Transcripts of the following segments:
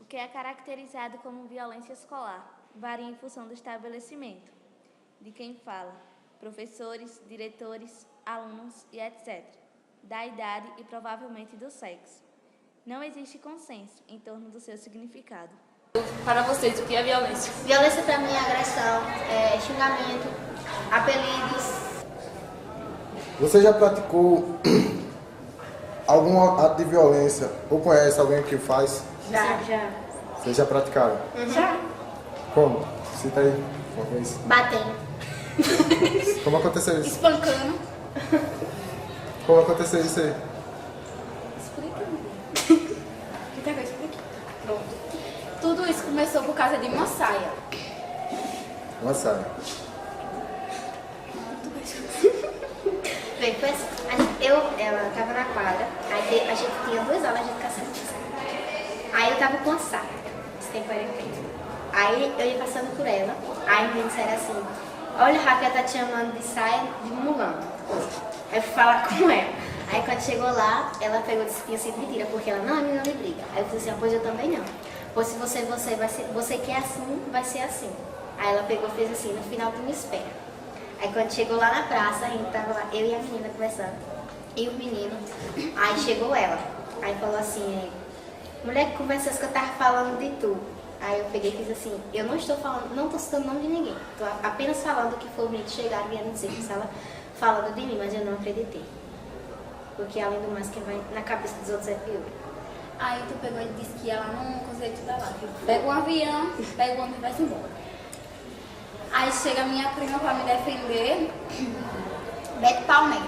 que é caracterizado como violência escolar varia em função do estabelecimento, de quem fala, professores, diretores, alunos e etc., da idade e provavelmente do sexo. Não existe consenso em torno do seu significado. Para vocês, o que é violência? Violência para mim é agressão, xingamento, apelidos. Você já praticou algum ato de violência ou conhece alguém que faz? Já. Vocês já praticaram? Já. Como? Cita aí uma vez. Batendo. Como aconteceu isso? Espancando. Como aconteceu isso aí? Pronto. Tudo isso começou por causa de uma saia. Uma saia. Bem, foi assim. Ela tava na quadra, aí a gente tinha 2 aulas de educação física. Aí eu tava com a saia, esse tempo era feito. Aí eu ia passando por ela, aí os meninos disseram assim: olha, a Raquel tá te chamando de saia de mulambo. Aí eu fui falar com ela. Aí quando chegou lá, ela pegou e disse que tinha sido mentira, porque ela não, a menina me briga. Aí eu falei assim: pois eu também não. Pois se você quer assim, vai ser assim. Aí ela pegou e fez assim: no final tu me espera. Aí quando chegou lá na praça, a gente tava lá, eu e a menina conversando, e o menino, aí chegou ela, aí falou assim: mulher, que conversas que eu tava falando de tu. Aí eu peguei e fiz assim: eu não estou falando, não estou citando o nome de ninguém, estou apenas falando que foi o menino chegar e vieram dizer que estava falando de mim, mas eu não acreditei. Porque além do mais, quem vai na cabeça dos outros é pior. Aí tu pegou e disse que ela não conseguia estudar lá. Pega um avião, pega o ônibus e vai-se embora. Aí chega a minha prima pra me defender, Bete Palmeira.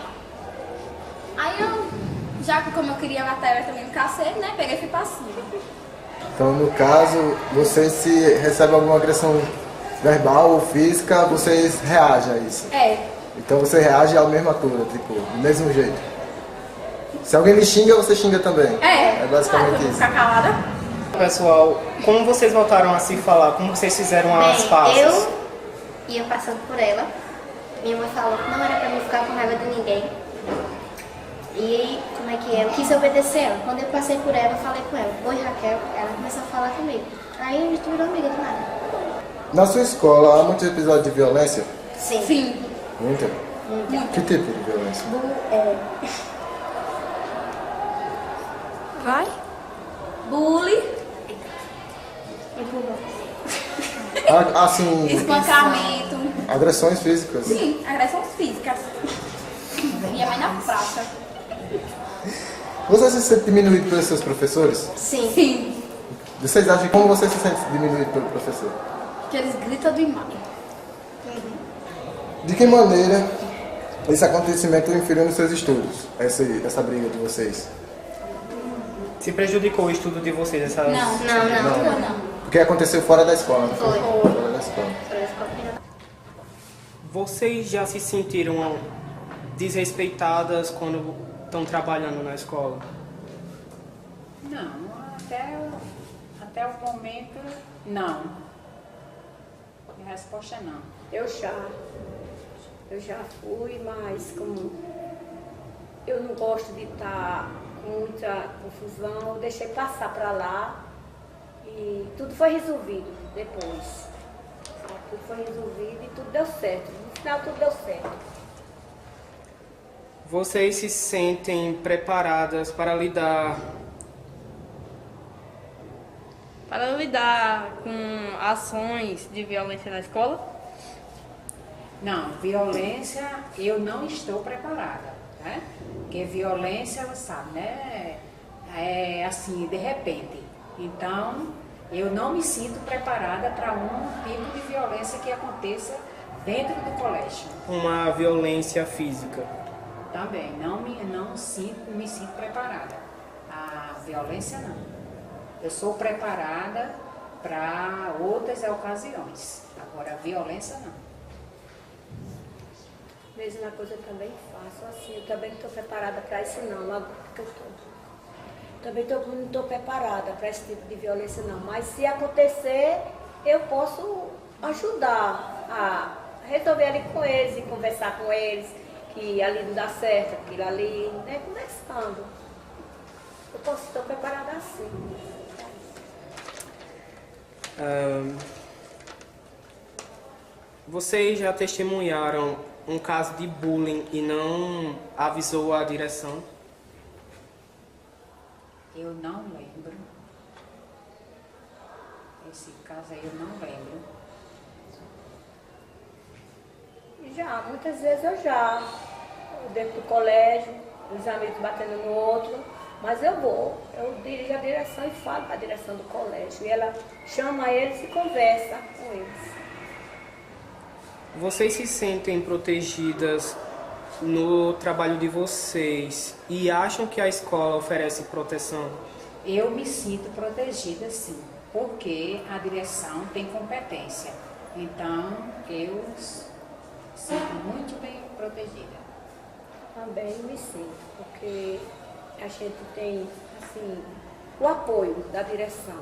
Aí eu, já que como eu queria matar ela também no cacete, né, peguei e fui pra cima. Então, no caso, vocês se recebem alguma agressão verbal ou física, vocês reagem a isso? É. Então você reage à mesma altura, tipo, do mesmo jeito. Se alguém lhe xinga, você xinga também. É basicamente eu vou isso. ficar calada. Pessoal, como vocês voltaram a se falar? Como vocês fizeram as pazes? Eu ia passando por ela, minha mãe falou que não era pra mim ficar com raiva de ninguém. E aí, como é que é? Eu quis obedecer ela. Quando eu passei por ela, eu falei com ela: oi, Raquel. Ela começou a falar comigo. Aí a gente virou amiga do nada. Na sua escola, há muitos episódios de violência? Sim. Sim. Muito? Que tipo de violência? Vai. Bullying, Assim, espancamento. agressões físicas. Sim, agressões físicas. Minha mãe na praça. Você se sente diminuído pelos seus professores? Sim. Sim. Vocês acham como você se sente diminuído pelo professor? Que eles gritam demais. De que maneira esse acontecimento influiu nos seus estudos? Essa briga de vocês? Se prejudicou o estudo de vocês? Essa... Não. Porque aconteceu fora da escola, não foi? Foi. Fora da escola. Vocês já se sentiram desrespeitadas quando estão trabalhando na escola? Não, até o momento, não. A resposta é não. Eu já fui, mas como eu não gosto de estar com muita confusão, eu deixei passar para lá e tudo foi resolvido depois. Sabe? Tudo foi resolvido e tudo deu certo. No final tudo deu certo. Vocês se sentem preparadas para lidar com ações de violência na escola? Não, violência eu não estou preparada, né? Porque violência, você sabe, né? É assim, de repente. Então, eu não me sinto preparada para um tipo de violência que aconteça dentro do colégio. uma violência física? Também, não me sinto preparada. A violência não. Eu sou preparada para outras ocasiões. Agora, a violência não. Mesma coisa eu também faço assim, eu também não estou preparada para isso não, também não estou preparada para esse tipo de violência não, mas se acontecer, eu posso ajudar a resolver ali com eles e conversar com eles, que ali não dá certo, aquilo ali, né, conversando. Eu posso estar preparada assim. Vocês já testemunharam um caso de bullying e não avisou a direção? Eu não lembro. Esse caso aí eu não lembro. Já, muitas vezes dentro do colégio, os amigos batendo no outro, mas eu dirijo a direção e falo para a direção do colégio. E ela chama eles e conversa com eles. Vocês se sentem protegidas no trabalho de vocês e acham que a escola oferece proteção? Eu me sinto protegida, sim, porque a direção tem competência. Então, eu sinto muito bem protegida. Também me sinto, porque a gente tem, assim, o apoio da direção.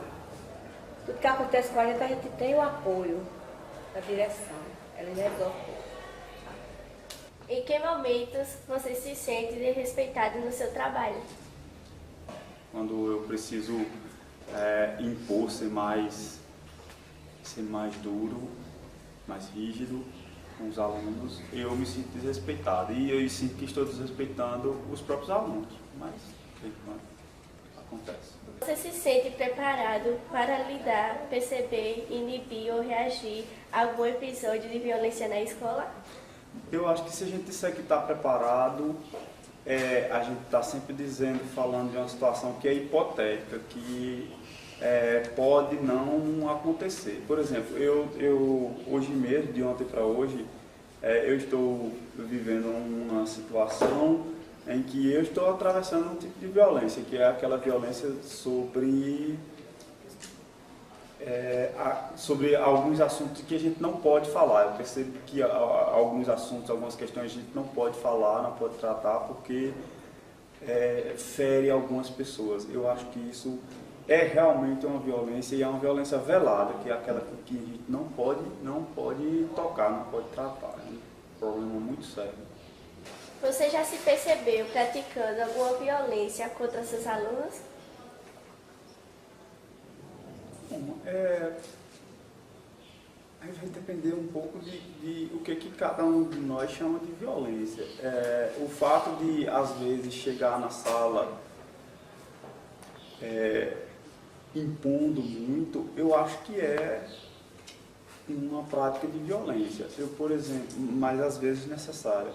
Tudo que acontece com a gente tem o apoio da direção. Ela resolve. Em que momentos você se sente desrespeitado no seu trabalho? Quando eu preciso impor, ser mais duro, mais rígido com os alunos, eu me sinto desrespeitado. E eu sinto que estou desrespeitando os próprios alunos, mas por enquanto acontece. Você se sente preparado para lidar, perceber, inibir ou reagir a algum episódio de violência na escola? Eu acho que se a gente disser que está preparado, a gente está sempre falando de uma situação que é hipotética, que pode não acontecer. Por exemplo, eu hoje mesmo, de ontem para hoje, eu estou vivendo uma situação em que eu estou atravessando um tipo de violência, que é aquela violência sobre alguns assuntos que a gente não pode falar. Eu percebo que alguns assuntos, algumas questões a gente não pode falar, não pode tratar, porque fere algumas pessoas. Eu acho que isso é realmente uma violência, e é uma violência velada, que é aquela que a gente não pode tocar, não pode tratar. É um problema muito sério. Você já se percebeu praticando alguma violência contra seus alunos? Bom, aí vai depender um pouco de o que cada um de nós chama de violência. O fato de, às vezes, chegar na sala impondo muito, eu acho que é uma prática de violência. Eu, por exemplo, mas às vezes necessária.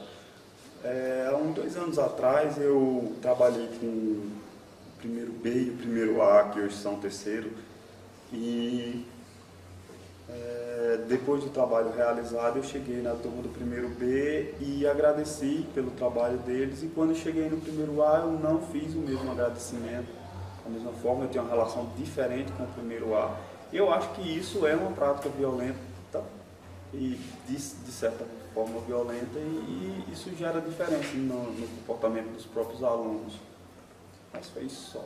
Há uns 2 anos atrás eu trabalhei com o primeiro B e o primeiro A, que hoje são o terceiro, e depois do trabalho realizado eu cheguei na turma do primeiro B e agradeci pelo trabalho deles, e quando eu cheguei no primeiro A eu não fiz o mesmo agradecimento, da mesma forma, eu tenho uma relação diferente com o primeiro A. Eu acho que isso é uma prática violenta e de certa forma violenta, e isso gera diferença no comportamento dos próprios alunos. Mas foi isso só.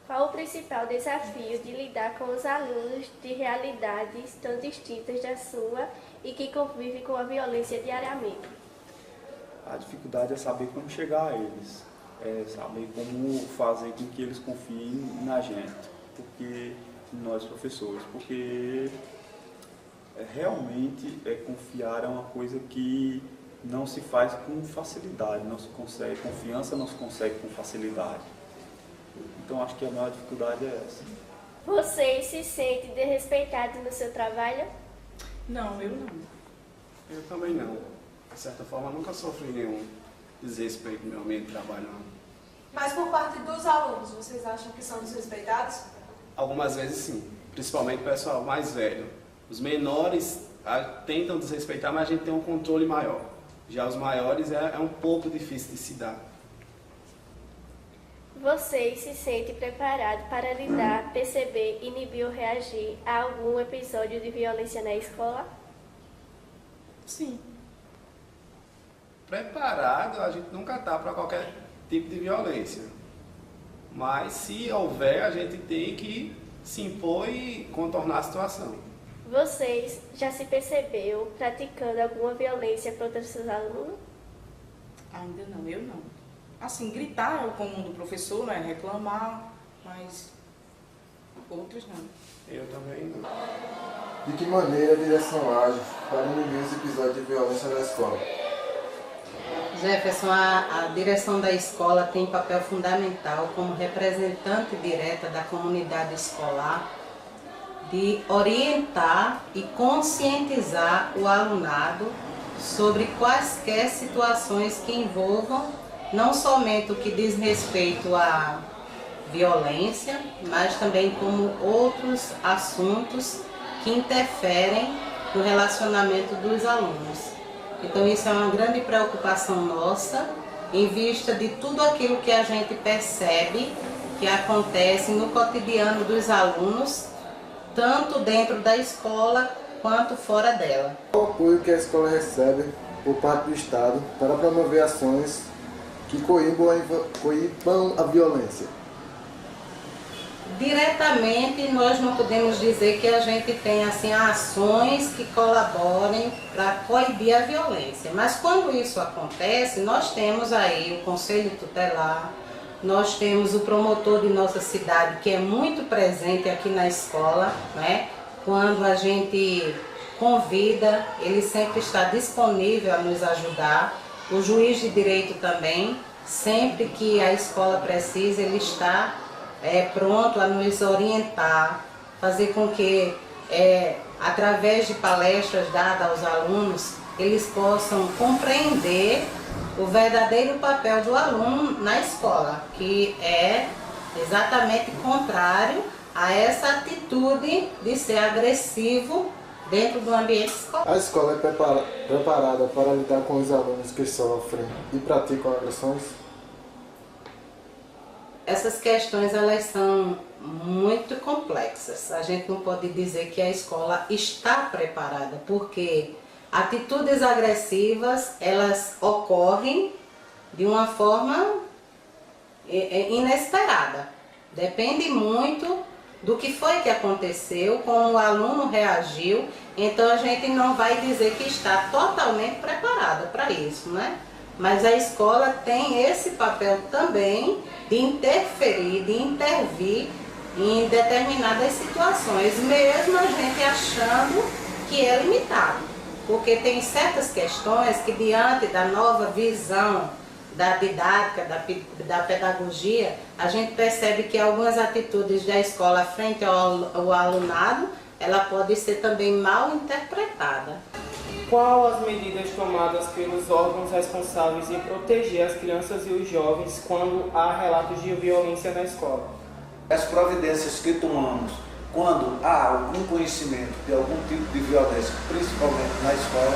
Qual o principal desafio de lidar com os alunos de realidades tão distintas da sua e que convivem com a violência diariamente? A dificuldade é saber como chegar a eles, saber como fazer com que eles confiem na gente, porque nós professores, porque realmente confiar é uma coisa que não se faz com facilidade, não se consegue, confiança não se consegue com facilidade. Então acho que a maior dificuldade é essa. Você se sente desrespeitado no seu trabalho? Não, eu não. Eu também não. De certa forma, nunca sofri nenhum desrespeito no meu ambiente de trabalho, não. Mas por parte dos alunos, vocês acham que são desrespeitados? Algumas vezes sim, principalmente o pessoal mais velho. Os menores tentam desrespeitar, mas a gente tem um controle maior. Já os maiores é um pouco difícil de se dar. Você se sente preparado para lidar, perceber, inibir ou reagir a algum episódio de violência na escola? Sim. Preparado, a gente nunca está para qualquer tipo de violência. Mas se houver, a gente tem que se impor e contornar a situação. Vocês já se percebeu praticando alguma violência contra seus alunos? Ainda não, eu não. Assim, gritar é o comum do professor, né? Reclamar, mas Outros não. Eu também não. De que maneira a direção age para inibir os episódios de violência na escola? Jefferson, a direção da escola tem papel fundamental como representante direta da comunidade escolar de orientar e conscientizar o alunado sobre quaisquer situações que envolvam não somente o que diz respeito à violência, mas também como outros assuntos que interferem no relacionamento dos alunos. Então isso é uma grande preocupação nossa, em vista de tudo aquilo que a gente percebe que acontece no cotidiano dos alunos, tanto dentro da escola quanto fora dela. Qual o apoio que a escola recebe por parte do Estado para promover ações que coíbam a violência? Diretamente, nós não podemos dizer que a gente tem assim, ações que colaborem para coibir a violência. Mas quando isso acontece, nós temos aí o Conselho Tutelar, nós temos o promotor de nossa cidade, que é muito presente aqui na escola, né? Quando a gente convida, ele sempre está disponível a nos ajudar. O juiz de direito também, sempre que a escola precisa, ele está pronto a nos orientar, fazer com que, através de palestras dadas aos alunos, eles possam compreender o verdadeiro papel do aluno na escola, que é exatamente contrário a essa atitude de ser agressivo dentro do ambiente escolar. A escola é preparada para lidar com os alunos que sofrem e praticam agressões? Essas questões elas são muito complexas. A gente não pode dizer que a escola está preparada, porque atitudes agressivas elas ocorrem de uma forma inesperada. Depende muito do que foi que aconteceu, como o aluno reagiu. Então a gente não vai dizer que está totalmente preparada para isso, né? Mas a escola tem esse papel também de interferir, de intervir em determinadas situações, mesmo a gente achando que é limitado. Porque tem certas questões que, diante da nova visão da didática, da pedagogia, a gente percebe que algumas atitudes da escola frente ao alunado, ela pode ser também mal interpretada. Qual as medidas tomadas pelos órgãos responsáveis em proteger as crianças e os jovens quando há relatos de violência na escola? As providências que tomamos quando há algum conhecimento de algum tipo de violência, principalmente na escola,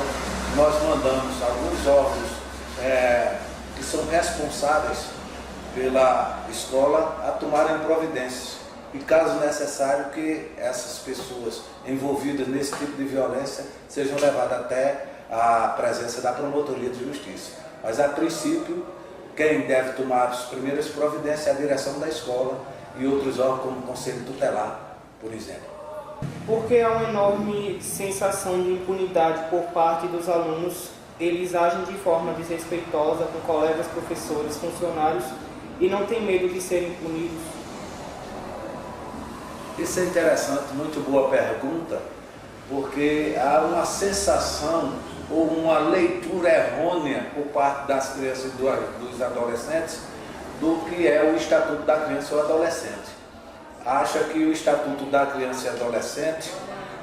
nós mandamos alguns órgãos que são responsáveis pela escola a tomarem providências. E caso necessário que essas pessoas envolvidas nesse tipo de violência sejam levadas até a presença da Promotoria de Justiça. Mas a princípio, quem deve tomar as primeiras providências é a direção da escola e outros órgãos como o Conselho Tutelar, por exemplo. Porque há uma enorme sensação de impunidade por parte dos alunos, eles agem de forma desrespeitosa com colegas, professores, funcionários e não têm medo de serem punidos. Isso é interessante, muito boa pergunta, porque há uma sensação ou uma leitura errônea por parte das crianças e dos adolescentes do que é o Estatuto da Criança ou Adolescente. Acha que o Estatuto da Criança e Adolescente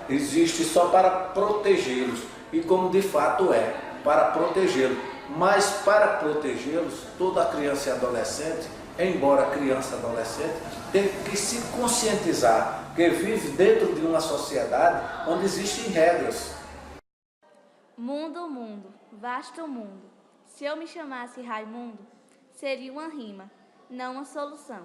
existe só para protegê-los, e como de fato é, para protegê-los. Mas para protegê-los, toda criança e adolescente, embora criança e adolescente, tem que se conscientizar que vive dentro de uma sociedade onde existem regras. Mundo, mundo, vasto mundo. Se eu me chamasse Raimundo, seria uma rima, não uma solução.